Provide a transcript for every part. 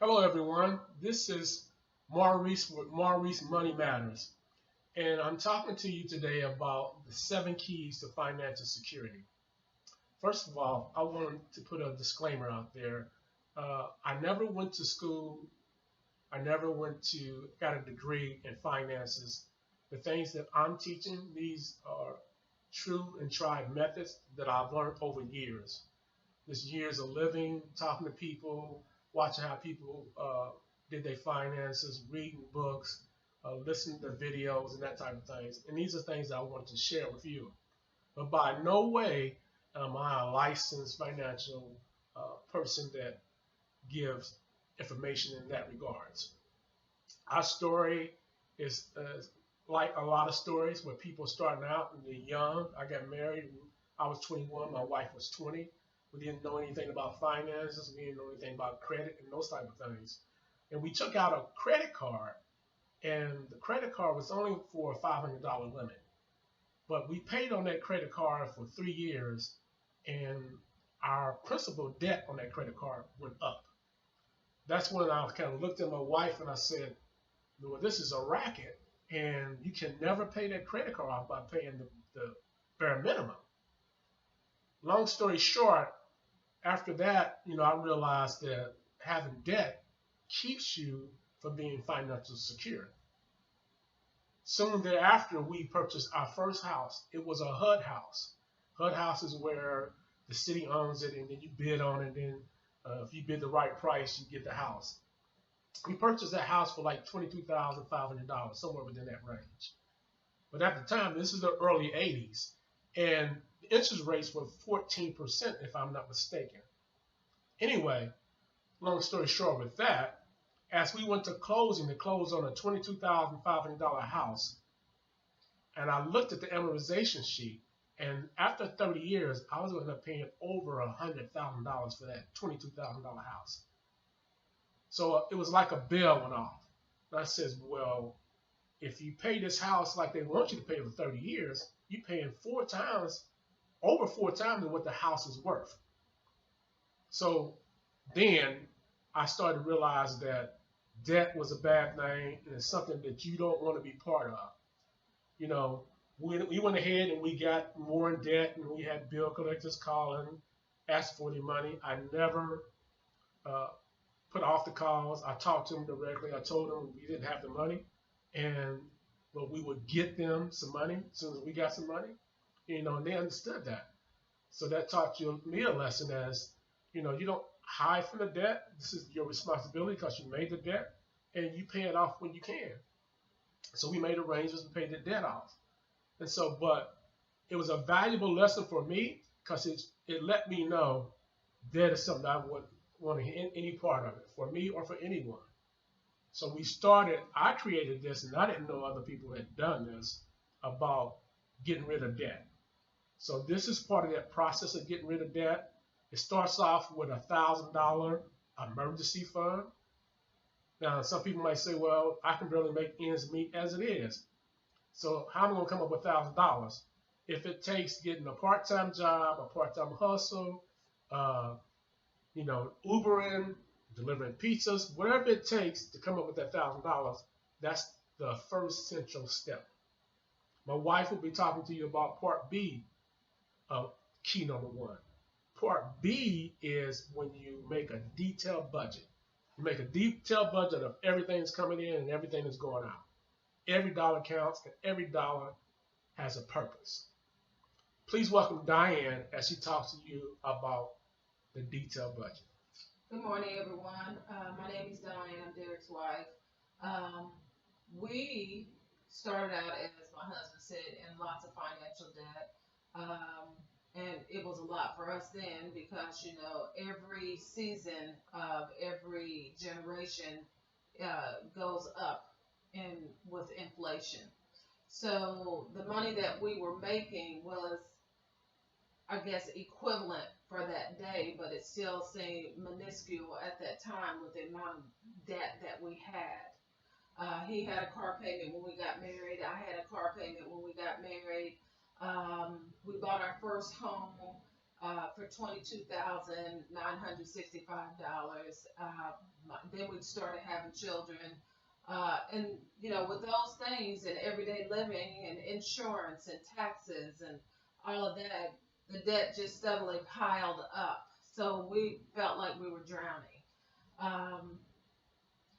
Hello, everyone. This is Maurice with Maurice Money Matters, and I'm talking to you today about the 7 keys to financial security. First of all, I want to put a disclaimer out there. I never went to school. I never got a degree in finances. The things that I'm teaching, these are true and tried methods that I've learned over years. This years of living, talking to people, watching how people did their finances, reading books, listening to videos, and that type of things. And these are things that I want to share with you. But by no way am I a licensed financial person that gives information in that regards. Our story is like a lot of stories where people starting out and they're young. I got married when I was 21, my wife was 20. We didn't know anything about finances. We didn't know anything about credit and those type of things. And we took out a credit card, and the credit card was only for a $500 limit. But we paid on that credit card for 3 years, and our principal debt on that credit card went up. That's when I kind of looked at my wife and I said, well, this is a racket, and you can never pay that credit card off by paying the bare minimum. Long story short, after that, I realized that having debt keeps you from being financially secure. Soon thereafter, we purchased our first house. It was a HUD house. HUD house is where the city owns it, and then you bid on it. And then if you bid the right price, you get the house. We purchased that house for like $22,500, somewhere within that range. But at the time, this is the early 80s, and the interest rates were 14%, if I'm not mistaken. Anyway, long story short with that, as we went to closing, to close on a $22,500 house, and I looked at the amortization sheet, and after 30 years, I was going to end up paying over $100,000 for that $22,000 house. So it was like a bell went off. And I says, well, if you pay this house like they want you to pay for 30 years, you're paying over four times what the house is worth. So then I started to realize that debt was a bad thing, and it's something that you don't want to be part of. We went ahead and we got more in debt, and we had bill collectors calling, asking for their money. I never put off the calls. I talked to them directly. I told them we didn't have the money, but we would get them some money as soon as we got some money. And they understood that. So that taught me a lesson as, you don't hide from the debt. This is your responsibility because you made the debt, and you pay it off when you can. So we made arrangements to pay the debt off. And so, but it was a valuable lesson for me because it let me know debt is something I wouldn't want to hear any part of it, for me or for anyone. So I created this, and I didn't know other people had done this, about getting rid of debt. So this is part of that process of getting rid of debt. It starts off with a $1,000 emergency fund. Now, some people might say, well, I can barely make ends meet as it is. So how am I going to come up with $1,000? If it takes getting a part-time job, a part-time hustle, Ubering, delivering pizzas, whatever it takes to come up with that $1,000, that's the first central step. My wife will be talking to you about part B of key number 1. Part B is when you make a detailed budget. You make a detailed budget of everything that's coming in and everything that's going out. Every dollar counts, and every dollar has a purpose. Please welcome Diane as she talks to you about the detailed budget. Good morning, everyone. My name is Diane. I'm Derek's wife. We started out, as my husband said, in lots of financial debt. And it was a lot for us then because, every season of every generation goes up with inflation. So the money that we were making was, I guess, equivalent for that day, but it still seemed minuscule at that time with the amount of debt that we had. He had a car payment when we got married. I had a car payment when we got married. We bought our first home for $22,965. Then we started having children. And, with those things and everyday living and insurance and taxes and all of that, the debt just steadily piled up. So we felt like we were drowning. Um,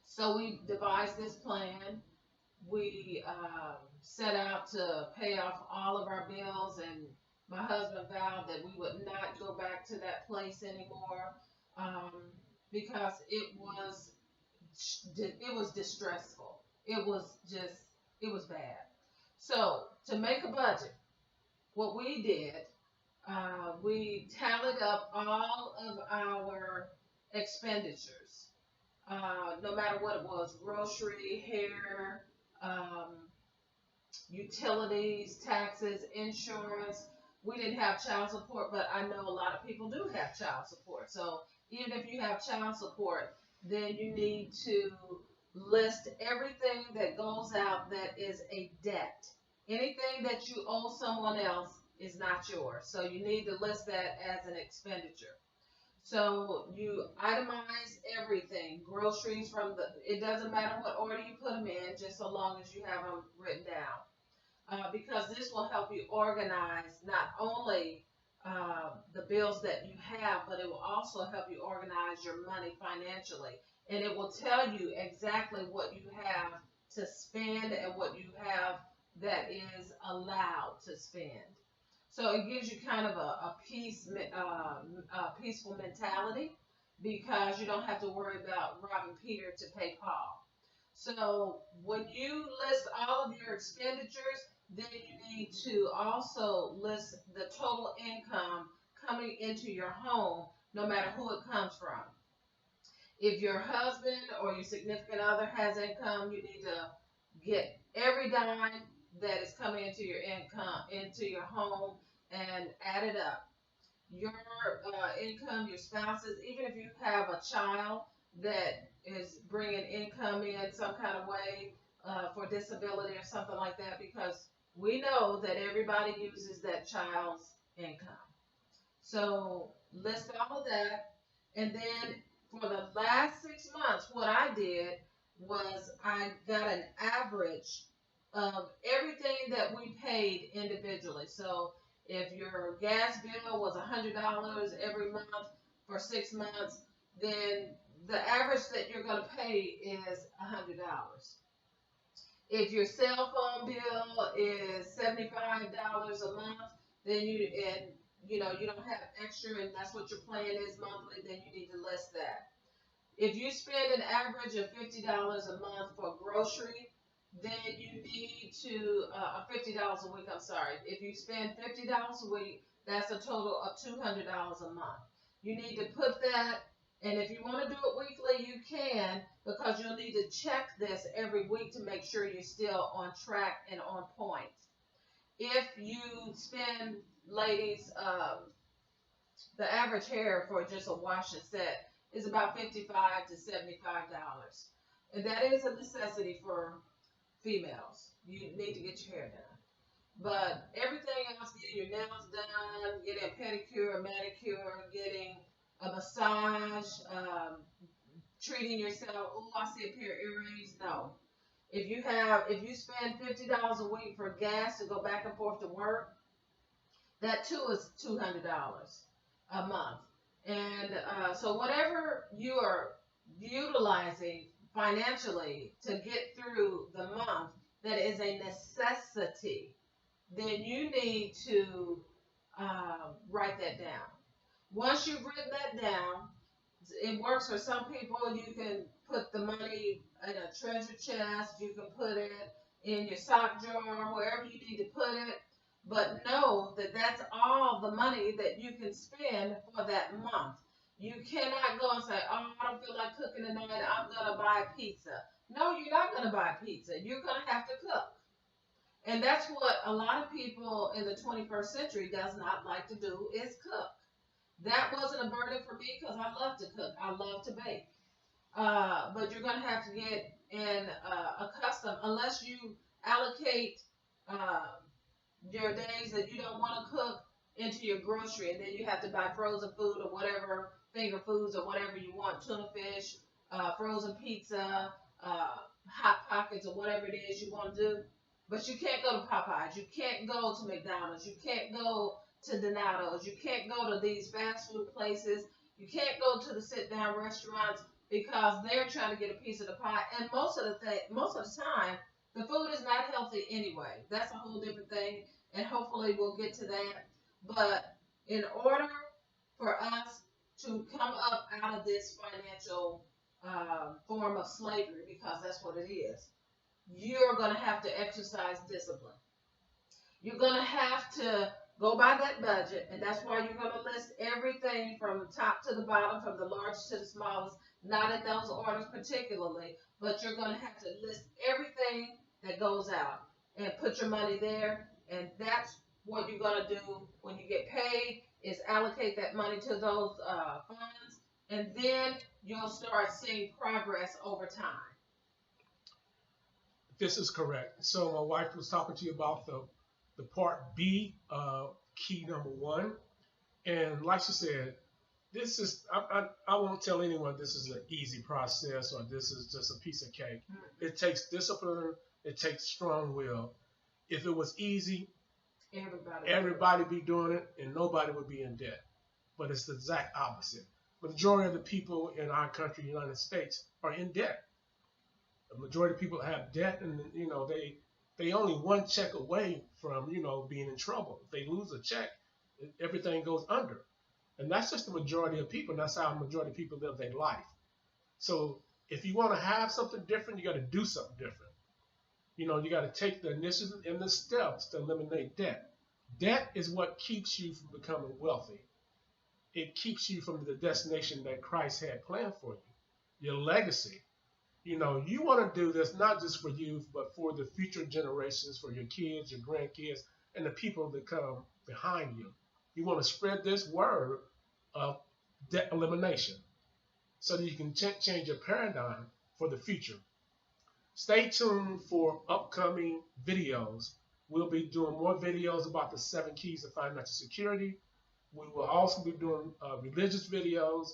so we devised this plan. We set out to pay off all of our bills, and my husband vowed that we would not go back to that place anymore, um, because it was distressful. It was bad. So to make a budget, what we did, we tallied up all of our expenditures, no matter what it was, grocery, hair, um, utilities, taxes, insurance. We didn't have child support, but I know a lot of people do have child support. So even if you have child support, then you need to list everything that goes out that is a debt. Anything that you owe someone else is not yours. So you need to list that as an expenditure. So you itemize everything, groceries it doesn't matter what order you put them in, just so long as you have them written down, because this will help you organize not only the bills that you have, but it will also help you organize your money financially. And it will tell you exactly what you have to spend and what you have that is allowed to spend. So it gives you kind of a peaceful mentality, because you don't have to worry about robbing Peter to pay Paul. So when you list all of your expenditures, then you need to also list the total income coming into your home, no matter who it comes from. If your husband or your significant other has income, you need to get every dime that is coming into your income into your home and add it up. Your income, your spouses, even if you have a child that is bringing income in some kind of way, for disability or something like that, because we know that everybody uses that child's income. So list all of that, and then for the last 6 months, what I did was I got an average of everything that we paid individually. So if your gas bill was $100 every month for 6 months, then the average that you're going to pay is $100. If your cell phone bill is $75 a month, then you don't have extra, and that's what your plan is monthly, then you need to list that. If you spend an average of $50 a month for grocery, then you need to $50 a week. I'm sorry. If you spend $50 a week, that's a total of $200 a month. You need to put that, and if you want to do it weekly, you can, because you'll need to check this every week to make sure you're still on track and on point. If you spend, ladies, the average hair for just a wash and set is about $55 to $75, and that is a necessity for females. You need to get your hair done. But everything else, getting your nails done, getting a pedicure, a manicure, getting a massage, treating yourself. Oh, I see a pair of earrings. No. If you spend $50 a week for gas to go back and forth to work, that too is $200 a month. And so whatever you are utilizing financially to get through the month that is a necessity, then you need to write that down. Once you've written that down, it works for some people. You can put the money in a treasure chest. You can put it in your sock drawer, wherever you need to put it. But know that that's all the money that you can spend for that month. You cannot go and say, oh, I don't feel like cooking tonight, I'm going to buy pizza. No, you're not going to buy pizza. You're going to have to cook. And that's what a lot of people in the 21st century does not like to do, is cook. That wasn't a burden for me, because I love to cook. I love to bake. But you're going to have to get in accustomed, unless you allocate your days that you don't want to cook, into your grocery, and then you have to buy frozen food or whatever, finger foods or whatever you want, tuna fish, frozen pizza, hot pockets or whatever it is you want to do. But you can't go to Popeyes. You can't go to McDonald's. You can't go to Donato's. You can't go to these fast food places. You can't go to the sit down restaurants because they're trying to get a piece of the pie. And most of the time, the food is not healthy anyway. That's a whole different thing, and hopefully we'll get to that. But in order for us to come up out of this financial form of slavery, because that's what it is, you're going to have to exercise discipline. You're going to have to go by that budget, and that's why you're going to list everything from the top to the bottom, from the largest to the smallest, not in those orders particularly, but you're going to have to list everything that goes out and put your money there, and that's what you're going to do when you get paid, is allocate that money to those funds, and then you'll start seeing progress over time. This is correct. So my wife was talking to you about the part B, key number 1. And like she said, this is, I won't tell anyone this is an easy process or this is just a piece of cake. It takes discipline. It takes strong will. If it was easy, everybody be doing it and nobody would be in debt. But it's the exact opposite. The majority of the people in our country, the United States, are in debt. The majority of people have debt, and they only one check away from being in trouble. If they lose a check, everything goes under, and that's just the majority of people. And that's how the majority of people live their life. So if you want to have something different, you got to do something different. You got to take the initiative and the steps to eliminate debt. Debt is what keeps you from becoming wealthy. It keeps you from the destination that Christ had planned for you, your legacy. You want to do this not just for you, but for the future generations, for your kids, your grandkids, and the people that come behind you. You want to spread this word of debt elimination so that you can change your paradigm for the future. Stay tuned for upcoming videos. We'll be doing more videos about the 7 keys to financial security. We will also be doing religious videos.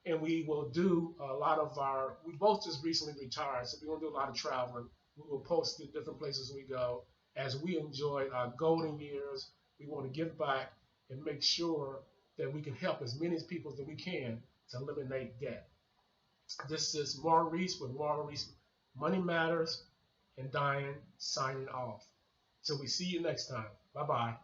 And we will do a lot of we both just recently retired, so we're going to do a lot of traveling. We will post to different places we go. As we enjoy our golden years, we want to give back and make sure that we can help as many people as we can to eliminate debt. This is Maurice with Maurice Money Matters and Diane signing off. Till we see you next time. Bye-bye.